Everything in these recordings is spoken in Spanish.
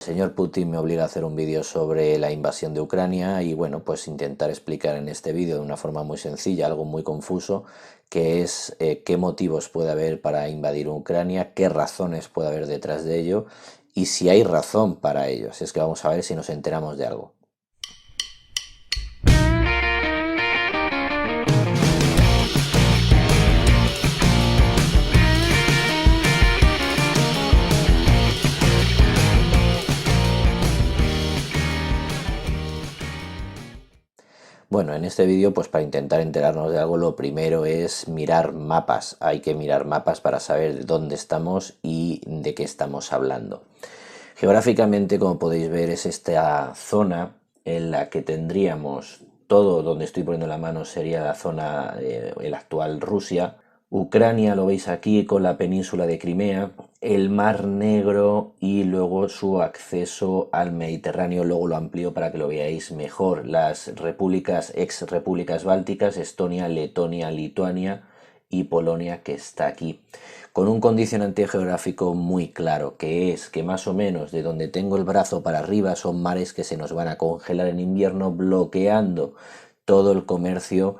El señor Putin me obliga a hacer un vídeo sobre la invasión de Ucrania y bueno, pues intentar explicar en este vídeo de una forma muy sencilla, algo muy confuso, que es qué motivos puede haber para invadir Ucrania, qué razones puede haber detrás de ello y si hay razón para ello. Así es que vamos a ver si nos enteramos de algo. Bueno, en este vídeo, pues para intentar enterarnos de algo, lo primero es mirar mapas. Hay que mirar mapas para saber dónde estamos y de qué estamos hablando. Geográficamente, como podéis ver, es esta zona en la que tendríamos todo donde estoy poniendo la mano sería la zona, el actual Rusia. Ucrania lo veis aquí con la península de Crimea, el Mar Negro y luego su acceso al Mediterráneo. Luego lo amplío para que lo veáis mejor. Las repúblicas, ex repúblicas bálticas, Estonia, Letonia, Lituania y Polonia, que está aquí, con un condicionante geográfico muy claro, que es que más o menos de donde tengo el brazo para arriba son mares que se nos van a congelar en invierno, bloqueando todo el comercio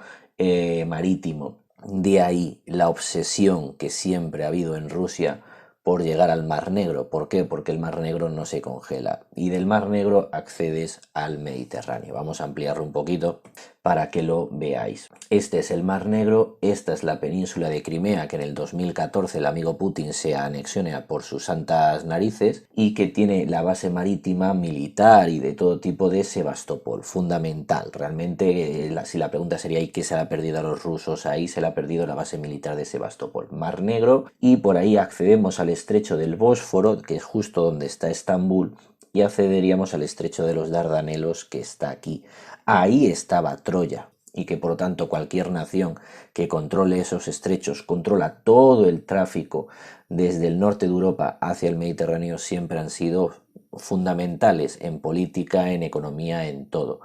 marítimo. De ahí la obsesión que siempre ha habido en Rusia por llegar al Mar Negro. ¿Por qué? Porque el Mar Negro no se congela y del Mar Negro accedes al Mediterráneo. Vamos a ampliarlo un poquito para que lo veáis. Este es el Mar Negro, esta es la península de Crimea que en el 2014 el amigo Putin se anexiona por sus santas narices y que tiene la base marítima, militar y de todo tipo de Sebastopol, fundamental. Realmente, si la pregunta sería ¿y qué se le ha perdido a los rusos? Ahí se le ha perdido la base militar de Sebastopol, Mar Negro, y por ahí accedemos al estrecho del Bósforo, que es justo donde está Estambul, y accederíamos al estrecho de los Dardanelos, que está aquí. Ahí estaba Troya, y que por lo tanto cualquier nación que controle esos estrechos controla todo el tráfico desde el norte de Europa hacia el Mediterráneo. Siempre han sido fundamentales en política, en economía, en todo.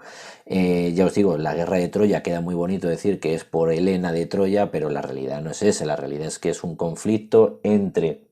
Ya os digo, la guerra de Troya, queda muy bonito decir que es por Helena de Troya, pero la realidad no es esa. La realidad es que es un conflicto entre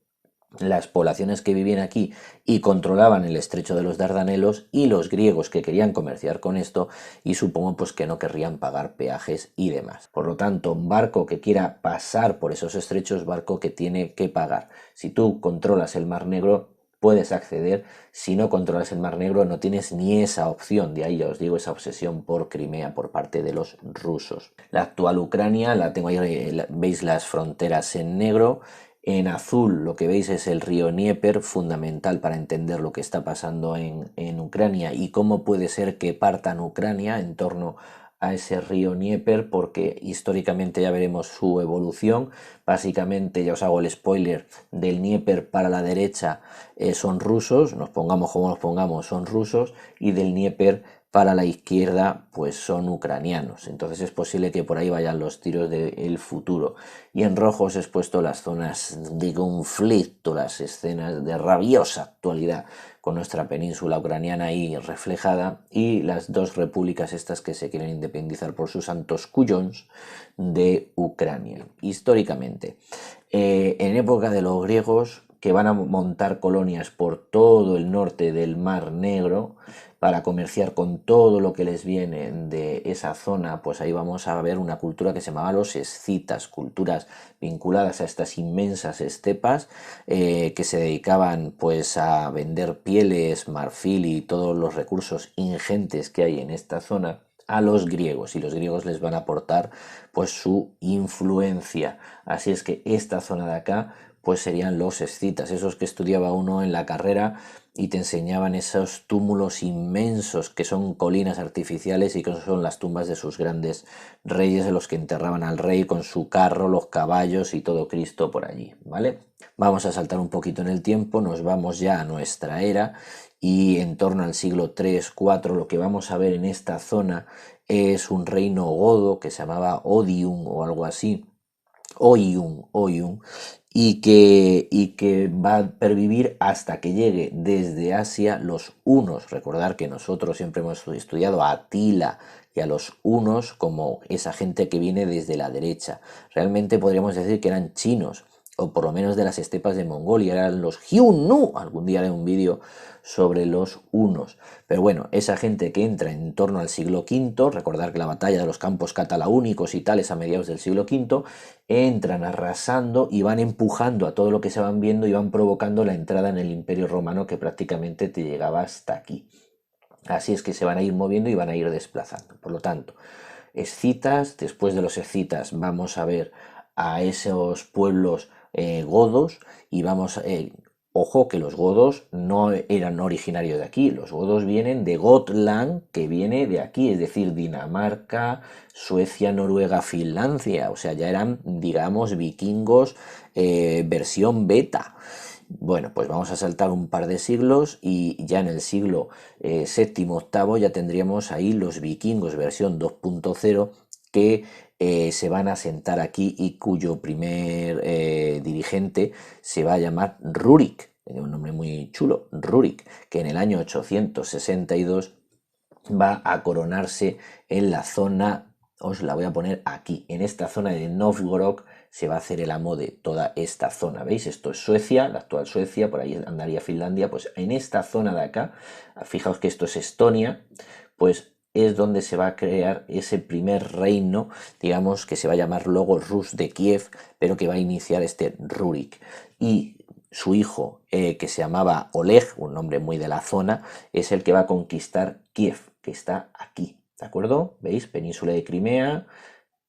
las poblaciones que vivían aquí y controlaban el estrecho de los Dardanelos y los griegos que querían comerciar con esto, y supongo pues que no querrían pagar peajes y demás. Por lo tanto, un barco que quiera pasar por esos estrechos, barco que tiene que pagar. Si tú controlas el Mar Negro, puedes acceder. Si no controlas el Mar Negro, no tienes ni esa opción. De ahí ya os digo esa obsesión por Crimea por parte de los rusos. La actual Ucrania, la tengo ahí, veis las fronteras en negro. En azul lo que veis es el río Dnieper, fundamental para entender lo que está pasando en Ucrania y cómo puede ser que partan Ucrania en torno a ese río Dnieper, porque históricamente ya veremos su evolución. Básicamente, ya os hago el spoiler, del Dnieper para la derecha son rusos, nos pongamos como nos pongamos, son rusos, y del Dnieper para la izquierda pues son ucranianos. Entonces es posible que por ahí vayan los tiros del futuro. Y en rojo os he puesto las zonas de conflicto, las escenas de rabiosa actualidad con nuestra península ucraniana ahí reflejada, y las dos repúblicas estas que se quieren independizar por sus santos cuyons de Ucrania. Históricamente, en época de los griegos, que van a montar colonias por todo el norte del Mar Negro para comerciar con todo lo que les viene de esa zona, pues ahí vamos a ver una cultura que se llamaba los escitas, culturas vinculadas a estas inmensas estepas, que se dedicaban pues a vender pieles, marfil y todos los recursos ingentes que hay en esta zona a los griegos, y los griegos les van a aportar pues su influencia. Así es que esta zona de acá pues serían los escitas, esos que estudiaba uno en la carrera y te enseñaban esos túmulos inmensos que son colinas artificiales y que son las tumbas de sus grandes reyes, de los que enterraban al rey con su carro, los caballos y todo Cristo por allí, ¿vale? Vamos a saltar un poquito en el tiempo, nos vamos ya a nuestra era, y en torno al siglo 3, 4 lo que vamos a ver en esta zona es un reino godo que se llamaba Odium o algo así, Oium, y que va a pervivir hasta que llegue desde Asia los hunos. Recordar que nosotros siempre hemos estudiado a Atila y a los hunos como esa gente que viene desde la derecha. Realmente podríamos decir que eran chinos, o por lo menos de las estepas de Mongolia, eran los Hyunu. Algún día haré un vídeo sobre los hunos. Pero bueno, esa gente que entra en torno al siglo V, recordar que la batalla de los campos catalaúnicos y tales a mediados del siglo V, entran arrasando y van empujando a todo lo que se van viendo y van provocando la entrada en el Imperio Romano que prácticamente te llegaba hasta aquí. Así es que se van a ir moviendo y van a ir desplazando. Por lo tanto, escitas, después de los escitas vamos a ver a esos pueblos godos y vamos, ojo que los godos no eran originarios de aquí, los godos vienen de Gotland, que viene de aquí, es decir, Dinamarca, Suecia, Noruega, Finlandia, o sea, ya eran, digamos, vikingos versión beta. Bueno, pues vamos a saltar un par de siglos y ya en el siglo séptimo, octavo ya tendríamos ahí los vikingos versión 2.0 que se van a sentar aquí y cuyo primer dirigente se va a llamar Rurik, un nombre muy chulo, Rurik, que en el año 862 va a coronarse en la zona, os la voy a poner aquí, en esta zona de Novgorod se va a hacer el amo de toda esta zona, ¿veis? Esto es Suecia, la actual Suecia, por ahí andaría Finlandia, pues en esta zona de acá, fijaos que esto es Estonia, pues es donde se va a crear ese primer reino, digamos, que se va a llamar luego Rus de Kiev, pero que va a iniciar este Rurik. Y su hijo, que se llamaba Oleg, un nombre muy de la zona, es el que va a conquistar Kiev, que está aquí, ¿de acuerdo? ¿Veis? Península de Crimea,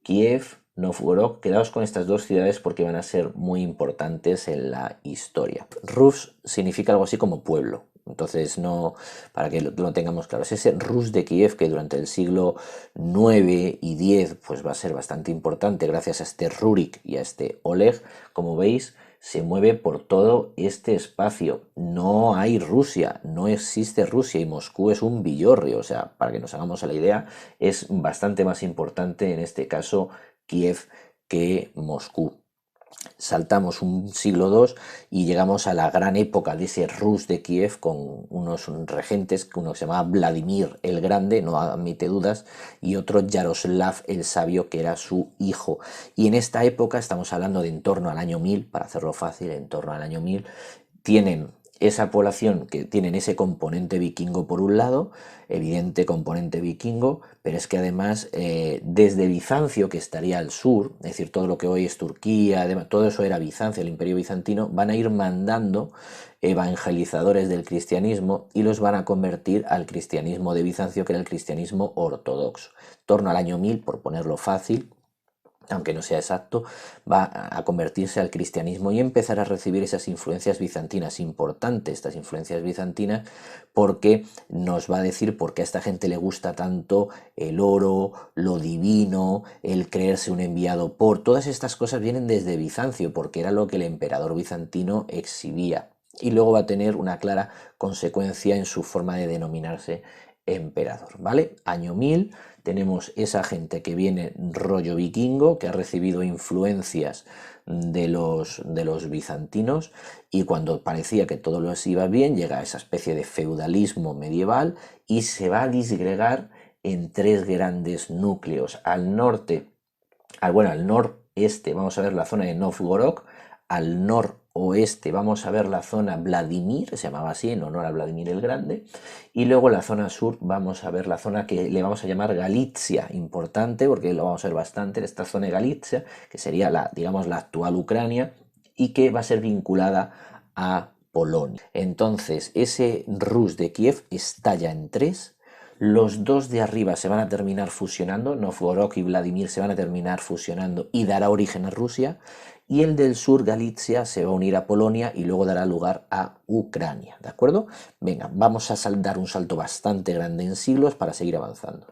Kiev, Novgorod. Quedaos con estas dos ciudades porque van a ser muy importantes en la historia. Rus significa algo así como pueblo. Entonces, no, para que lo tengamos claro, es ese Rus de Kiev que durante el siglo IX y X pues va a ser bastante importante gracias a este Rurik y a este Oleg. Como veis, se mueve por todo este espacio. No hay Rusia, no existe Rusia y Moscú es un villorrio. O sea, para que nos hagamos a la idea, es bastante más importante en este caso Kiev que Moscú. Saltamos un siglo II y llegamos a la gran época de ese Rus de Kiev con unos regentes, uno que se llamaba Vladimir el Grande, no admite dudas, y otro Yaroslav el Sabio, que era su hijo. Y en esta época, estamos hablando de en torno al año 1000, para hacerlo fácil, en torno al año 1000, tienen esa población que tienen ese componente vikingo por un lado, evidente componente vikingo, pero es que además desde Bizancio, que estaría al sur, es decir, todo lo que hoy es Turquía, además, todo eso era Bizancio, el imperio bizantino, van a ir mandando evangelizadores del cristianismo y los van a convertir al cristianismo de Bizancio, que era el cristianismo ortodoxo. En torno al año 1000, por ponerlo fácil, aunque no sea exacto, va a convertirse al cristianismo y empezar a recibir esas influencias bizantinas. Importante estas influencias bizantinas porque nos va a decir por qué a esta gente le gusta tanto el oro, lo divino, el creerse un enviado por. Todas estas cosas vienen desde Bizancio porque era lo que el emperador bizantino exhibía. Y luego va a tener una clara consecuencia en su forma de denominarse emperador, ¿vale? Año 1000 tenemos esa gente que viene rollo vikingo, que ha recibido influencias de los bizantinos y cuando parecía que todo les iba bien, llega a esa especie de feudalismo medieval y se va a disgregar en tres grandes núcleos. Al norte, al noreste vamos a ver la zona de Novgorod, al noroeste vamos a ver la zona Vladimir, se llamaba así en honor a Vladimir el Grande, y luego la zona sur vamos a ver la zona que le vamos a llamar Galicia, importante porque lo vamos a ver bastante, esta zona de Galicia, que sería la, digamos, la actual Ucrania, y que va a ser vinculada a Polonia. Entonces, ese Rus de Kiev estalla en tres. Los dos de arriba se van a terminar fusionando, Novgorod y Vladimir se van a terminar fusionando y dará origen a Rusia, y el del sur, Galicia, se va a unir a Polonia y luego dará lugar a Ucrania, ¿de acuerdo? Venga, vamos a dar un salto bastante grande en siglos para seguir avanzando.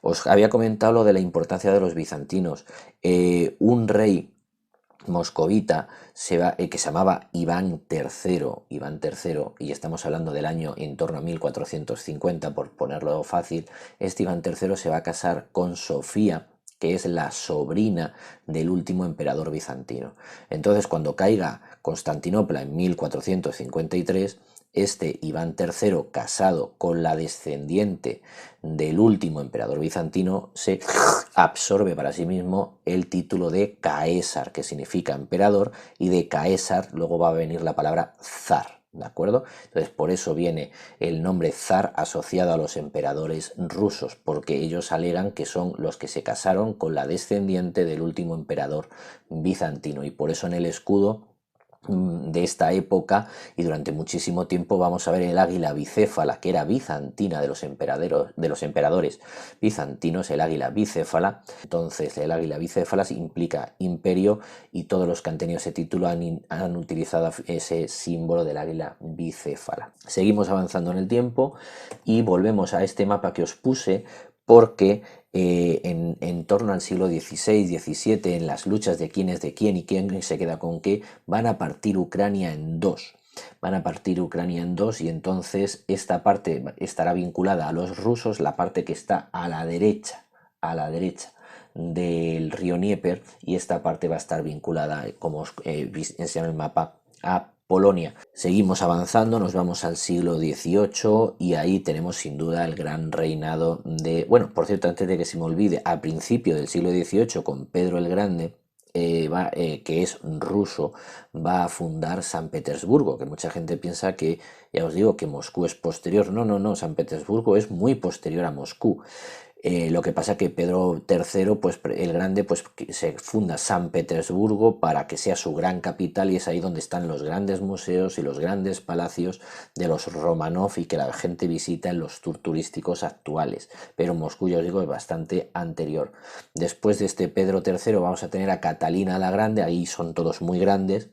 Os había comentado lo de la importancia de los bizantinos. Un rey moscovita que se llamaba Iván III, y estamos hablando del año en torno a 1450, por ponerlo fácil. Este Iván III se va a casar con Sofía, que es la sobrina del último emperador bizantino. Entonces, cuando caiga Constantinopla en 1453, Este Iván III, casado con la descendiente del último emperador bizantino, se absorbe para sí mismo el título de Caesar, que significa emperador, y de Caesar luego va a venir la palabra zar, ¿de acuerdo? Entonces por eso viene el nombre zar asociado a los emperadores rusos, porque ellos alegan que son los que se casaron con la descendiente del último emperador bizantino, y por eso en el escudo de esta época y durante muchísimo tiempo vamos a ver el águila bicéfala, que era bizantina de los emperadores bizantinos, el águila bicéfala. Entonces el águila bicéfala implica imperio, y todos los que han tenido ese título han utilizado ese símbolo del águila bicéfala. Seguimos avanzando en el tiempo y volvemos a este mapa que os puse, porque en torno al siglo XVI-XVII, en las luchas de quién es de quién y quién se queda con qué, van a partir Ucrania en dos. Van a partir Ucrania en dos, y entonces esta parte estará vinculada a los rusos, la parte que está a la derecha del río Dnieper, y esta parte va a estar vinculada, como os enseño en el mapa, a Polonia. Seguimos avanzando, nos vamos al siglo XVIII y ahí tenemos sin duda el gran reinado de... Bueno, por cierto, antes de que se me olvide, a principio del siglo XVIII, con Pedro el Grande, que es ruso, va a fundar San Petersburgo, que mucha gente piensa que, ya os digo, que Moscú es posterior. No, no, no, San Petersburgo es muy posterior a Moscú. Lo que pasa que Pedro III, pues el Grande, pues se funda San Petersburgo para que sea su gran capital, y es ahí donde están los grandes museos y los grandes palacios de los Romanov y que la gente visita en los tours turísticos actuales. Pero Moscú, ya os digo, es bastante anterior. Después de este Pedro III vamos a tener a Catalina la Grande, ahí son todos muy grandes.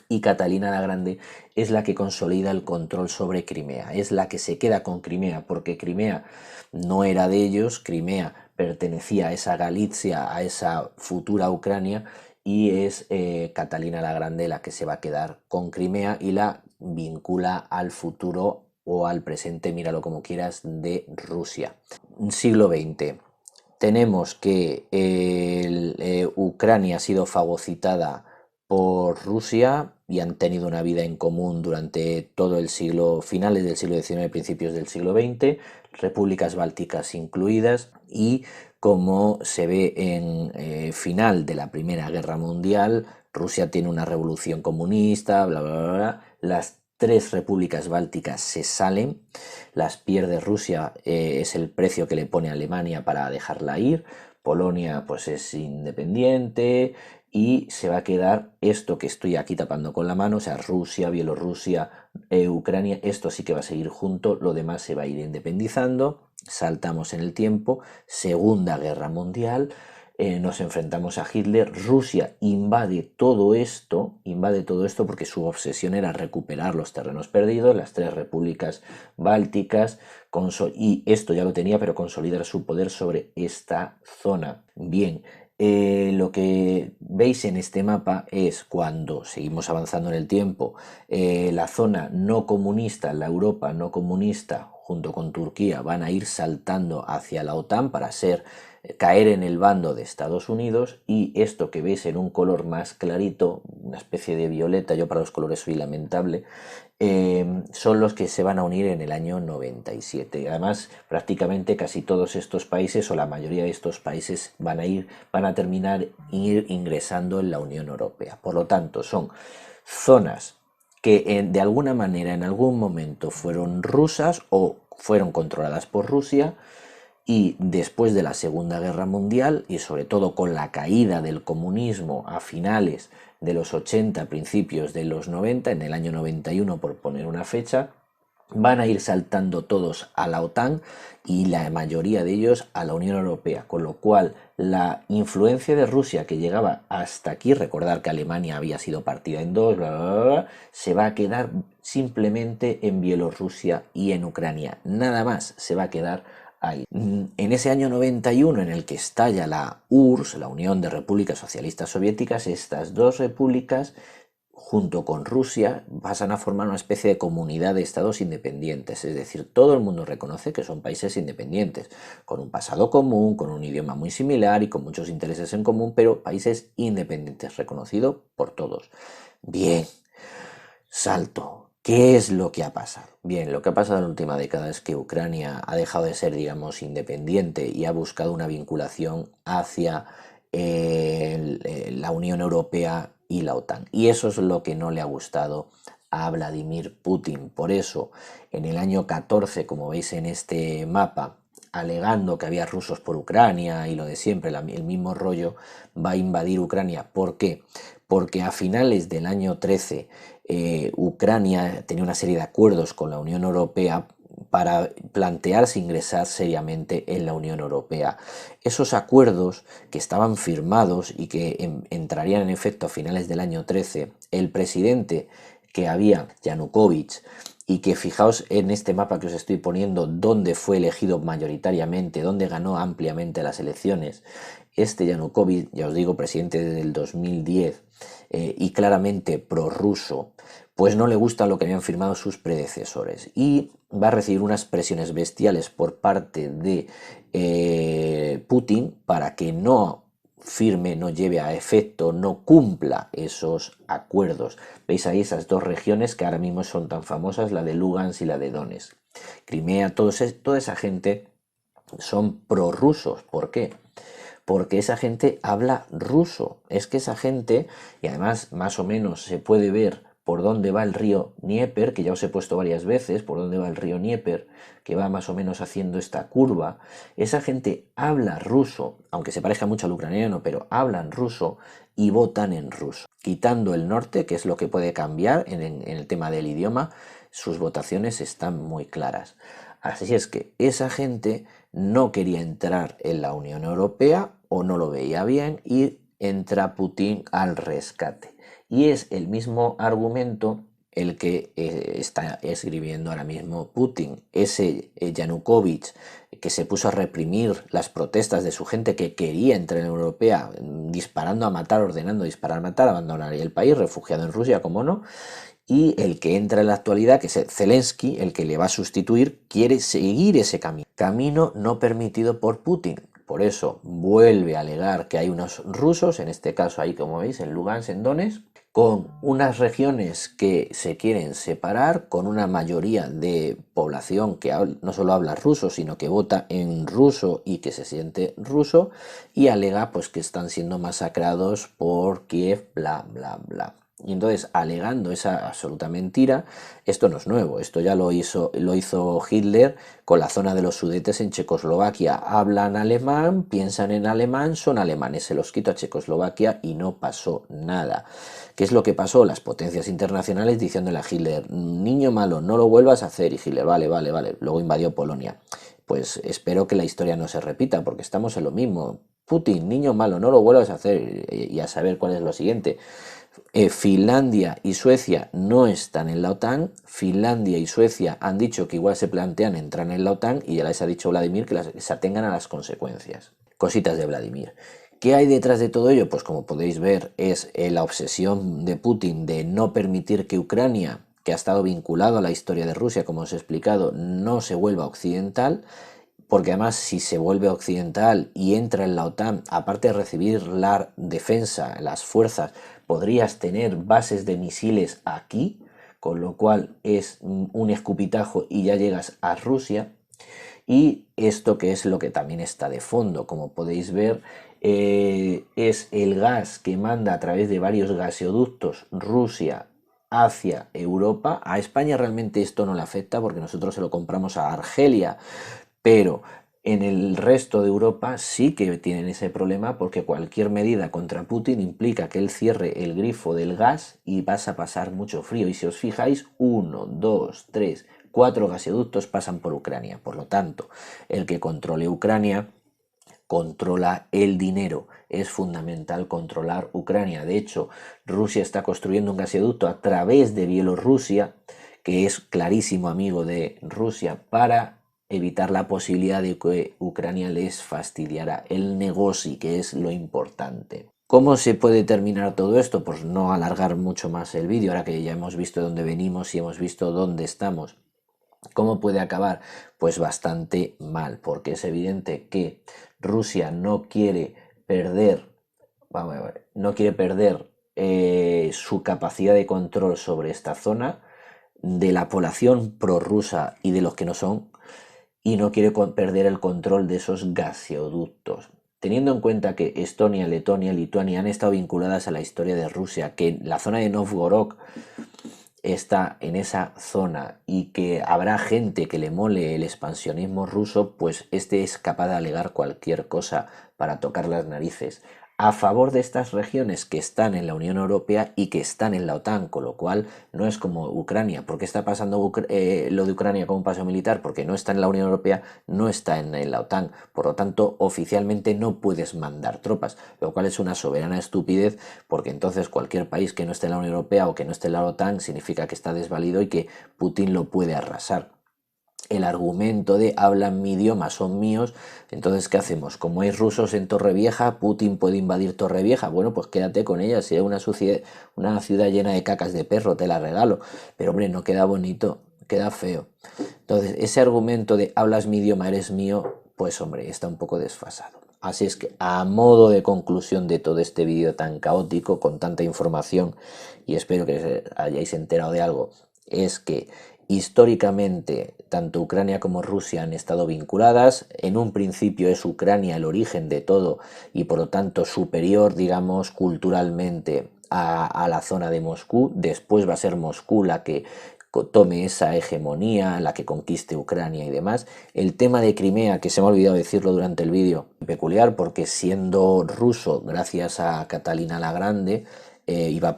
Y Catalina la Grande es la que consolida el control sobre Crimea, es la que se queda con Crimea, porque Crimea no era de ellos, Crimea pertenecía a esa Galicia, a esa futura Ucrania, y es Catalina la Grande la que se va a quedar con Crimea y la vincula al futuro o al presente, míralo como quieras, de Rusia. Siglo XX. Tenemos que Ucrania ha sido fagocitada por Rusia y han tenido una vida en común durante todo el siglo, finales del siglo XIX, principios del siglo XX, repúblicas bálticas incluidas, y como se ve en final de la Primera Guerra Mundial, Rusia tiene una revolución comunista, bla, bla, bla, bla. Las tres repúblicas bálticas se salen, las pierde Rusia, es el precio que le pone Alemania para dejarla ir. Polonia pues es independiente, y se va a quedar esto que estoy aquí tapando con la mano, o sea, Rusia, Bielorrusia, Ucrania, esto sí que va a seguir junto, lo demás se va a ir independizando. Saltamos en el tiempo, Segunda Guerra Mundial, nos enfrentamos a Hitler, Rusia invade todo esto porque su obsesión era recuperar los terrenos perdidos, las tres repúblicas bálticas, y esto ya lo tenía, pero consolidar su poder sobre esta zona. Bien, lo que veis en este mapa es cuando seguimos avanzando en el tiempo, la zona no comunista, la Europa no comunista, junto con Turquía, van a ir saltando hacia la OTAN para caer en el bando de Estados Unidos, y esto que veis en un color más clarito, una especie de violeta, yo para los colores soy lamentable, son los que se van a unir en el año 97. Además, prácticamente casi todos estos países, o la mayoría de estos países, van a terminar ingresando en la Unión Europea. Por lo tanto, son zonas que de alguna manera, en algún momento, fueron rusas o fueron controladas por Rusia, y después de la Segunda Guerra Mundial, y sobre todo con la caída del comunismo a finales de los 80, principios de los 90, en el año 91 por poner una fecha, van a ir saltando todos a la OTAN y la mayoría de ellos a la Unión Europea, con lo cual la influencia de Rusia, que llegaba hasta aquí, recordar que Alemania había sido partida en dos, bla, bla, bla, se va a quedar simplemente en Bielorrusia y en Ucrania, nada más se va a quedar ahí. En ese año 91 en el que estalla la URSS, la Unión de Repúblicas Socialistas Soviéticas, estas dos repúblicas, junto con Rusia, pasan a formar una especie de comunidad de estados independientes, es decir, todo el mundo reconoce que son países independientes, con un pasado común, con un idioma muy similar y con muchos intereses en común, pero países independientes, reconocido por todos. Bien, salto. ¿Qué es lo que ha pasado? Bien, lo que ha pasado en la última década es que Ucrania ha dejado de ser, digamos, independiente y ha buscado una vinculación hacia la Unión Europea y la OTAN. Y eso es lo que no le ha gustado a Vladimir Putin. Por eso, en el año 14, como veis en este mapa, alegando que había rusos por Ucrania y lo de siempre, el mismo rollo, va a invadir Ucrania. ¿Por qué? Porque a finales del año 13 Ucrania tenía una serie de acuerdos con la Unión Europea para plantearse ingresar seriamente en la Unión Europea. Esos acuerdos que estaban firmados y que entrarían en efecto a finales del año 13, el presidente que había, Yanukovych, y que fijaos en este mapa que os estoy poniendo, dónde fue elegido mayoritariamente, dónde ganó ampliamente las elecciones. Este Yanukovych, ya os digo, presidente desde el 2010 y claramente prorruso, pues no le gusta lo que habían firmado sus predecesores y va a recibir unas presiones bestiales por parte de Putin para que no firme, no lleve a efecto, no cumpla esos acuerdos. Veis ahí esas dos regiones que ahora mismo son tan famosas, la de Lugansk y la de Donetsk. Crimea, toda esa gente son prorrusos. ¿Por qué? Porque esa gente habla ruso. Es que esa gente, y además más o menos se puede ver por dónde va el río Dnieper, que ya os he puesto varias veces, por dónde va el río Dnieper, que va más o menos haciendo esta curva, esa gente habla ruso, aunque se parezca mucho al ucraniano, pero hablan ruso y votan en ruso. Quitando el norte, que es lo que puede cambiar en el tema del idioma, sus votaciones están muy claras. Así es que esa gente no quería entrar en la Unión Europea o no lo veía bien y entra Putin al rescate. Y es el mismo argumento el que está escribiendo ahora mismo Putin. Ese Yanukovych que se puso a reprimir las protestas de su gente que quería entrar en la Unión Europea, disparando a matar, ordenando disparar a matar, abandonaría el país, refugiado en Rusia, como no, y el que entra en la actualidad, que es Zelensky, el que le va a sustituir, quiere seguir ese camino no permitido por Putin. Por eso vuelve a alegar que hay unos rusos, en este caso ahí como veis en Lugansk, en Donetsk, con unas regiones que se quieren separar, con una mayoría de población que no solo habla ruso, sino que vota en ruso y que se siente ruso, y alega pues que están siendo masacrados por Kiev, bla, bla, bla. Y entonces, alegando esa absoluta mentira, esto no es nuevo, esto ya lo hizo Hitler con la zona de los Sudetes en Checoslovaquia. Hablan alemán, piensan en alemán, son alemanes, se los quito a Checoslovaquia y no pasó nada. ¿Qué es lo que pasó? Las potencias internacionales diciéndole a Hitler, niño malo, no lo vuelvas a hacer. Y Hitler, vale, vale, vale. Luego invadió Polonia. Pues espero que la historia no se repita, porque estamos en lo mismo. Putin, niño malo, no lo vuelvas a hacer. Y a saber cuál es lo siguiente. Finlandia y Suecia no están en la OTAN. Finlandia y Suecia han dicho que igual se plantean entrar en la OTAN y ya les ha dicho Vladimir que se atengan a las consecuencias. Cositas de Vladimir. ¿Qué hay detrás de todo ello? Pues como podéis ver es la obsesión de Putin de no permitir que Ucrania, que ha estado vinculado a la historia de Rusia, como os he explicado, no se vuelva occidental, porque además si se vuelve occidental y entra en la OTAN, aparte de recibir la defensa, las fuerzas, podrías tener bases de misiles aquí, con lo cual es un escupitajo y ya llegas a Rusia. Y esto que es lo que también está de fondo, como podéis ver, es el gas que manda a través de varios gaseoductos Rusia hacia Europa. A España realmente esto no le afecta porque nosotros se lo compramos a Argelia, pero en el resto de Europa sí que tienen ese problema porque cualquier medida contra Putin implica que él cierre el grifo del gas y vas a pasar mucho frío. Y si os fijáis, 1, 2, 3, 4 gasoductos pasan por Ucrania. Por lo tanto, el que controle Ucrania controla el dinero. Es fundamental controlar Ucrania. De hecho, Rusia está construyendo un gasoducto a través de Bielorrusia, que es clarísimo amigo de Rusia, para evitar la posibilidad de que Ucrania les fastidiara el negocio, que es lo importante. ¿Cómo se puede terminar todo esto? Pues no alargar mucho más el vídeo, ahora que ya hemos visto dónde venimos y hemos visto dónde estamos. ¿Cómo puede acabar? Pues bastante mal, porque es evidente que Rusia no quiere perder, vamos a ver, no quiere perder su capacidad de control sobre esta zona. de la población prorrusa y de los que no son, y no quiere perder el control de esos gaseoductos. Teniendo en cuenta que Estonia, Letonia, Lituania han estado vinculadas a la historia de Rusia, que la zona de Novgorod está en esa zona y que habrá gente que le mole el expansionismo ruso, pues este es capaz de alegar cualquier cosa para tocar las narices a favor de estas regiones que están en la Unión Europea y que están en la OTAN, con lo cual no es como Ucrania. ¿Por qué está pasando lo de Ucrania como un paso militar? Porque no está en la Unión Europea, no está en la OTAN. Por lo tanto, oficialmente no puedes mandar tropas, lo cual es una soberana estupidez, porque entonces cualquier país que no esté en la Unión Europea o que no esté en la OTAN significa que está desvalido y que Putin lo puede arrasar. El argumento de hablan mi idioma, son míos, entonces ¿qué hacemos? Como hay rusos en Torrevieja, Putin puede invadir Torrevieja, bueno, pues quédate con ella, si es una ciudad llena de cacas de perro, te la regalo, pero hombre, no queda bonito, queda feo. Entonces, ese argumento de hablas mi idioma, eres mío, pues hombre, está un poco desfasado. Así es que a modo de conclusión de todo este vídeo tan caótico, con tanta información, y espero que hayáis enterado de algo, es que históricamente tanto Ucrania como Rusia han estado vinculadas. En un principio es Ucrania el origen de todo y por lo tanto superior, digamos, culturalmente a la zona de Moscú. Después va a ser Moscú la que tome esa hegemonía, la que conquiste Ucrania y demás. El tema de Crimea, que se me ha olvidado decirlo durante el vídeo, peculiar porque siendo ruso, gracias a Catalina la Grande, va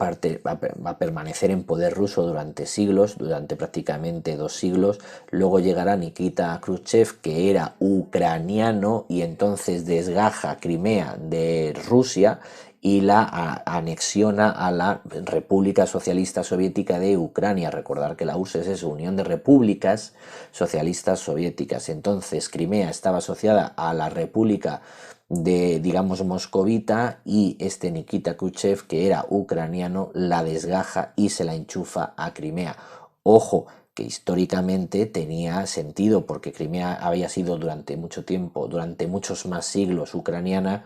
a permanecer en poder ruso durante siglos, durante prácticamente 2 siglos. Luego llegará Nikita Khrushchev, que era ucraniano, y entonces desgaja Crimea de Rusia y la anexiona a la República Socialista Soviética de Ucrania. Recordar que la URSS es Unión de Repúblicas Socialistas Soviéticas. Entonces Crimea estaba asociada a la República de, digamos, moscovita, y este Nikita Khrushchev, que era ucraniano, la desgaja y se la enchufa a Crimea. Ojo, que históricamente tenía sentido porque Crimea había sido durante mucho tiempo, durante muchos más siglos, ucraniana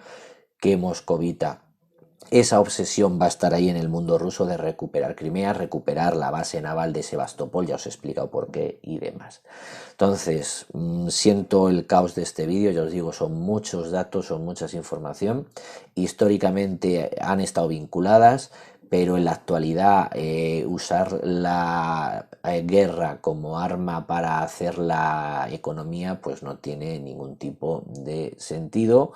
que moscovita. Esa obsesión va a estar ahí en el mundo ruso de recuperar Crimea, recuperar la base naval de Sebastopol, ya os he explicado por qué y demás. Entonces, siento el caos de este vídeo, ya os digo, son muchos datos, son muchas información. Históricamente han estado vinculadas, pero en la actualidad usar la guerra como arma para hacer la economía pues no tiene ningún tipo de sentido.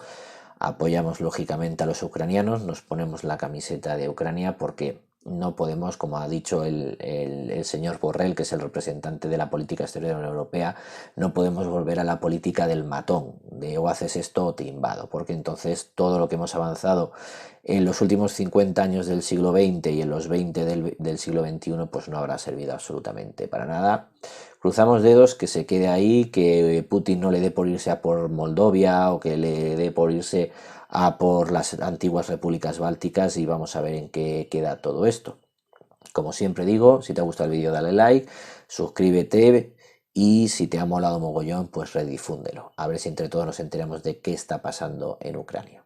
Apoyamos lógicamente a los ucranianos, nos ponemos la camiseta de Ucrania porque no podemos, como ha dicho el señor Borrell, que es el representante de la política exterior de la Unión Europea, no podemos volver a la política del matón, de o haces esto o te invado, porque entonces todo lo que hemos avanzado en los últimos 50 años del siglo XX y en los 20 del siglo XXI, pues no habrá servido absolutamente para nada. Cruzamos dedos que se quede ahí, que Putin no le dé por irse a por Moldovia o que le dé por irse a por las antiguas repúblicas bálticas, y vamos a ver en qué queda todo esto. Como siempre digo, si te ha gustado el vídeo dale like, suscríbete y si te ha molado mogollón pues redifúndelo. A ver si entre todos nos enteramos de qué está pasando en Ucrania.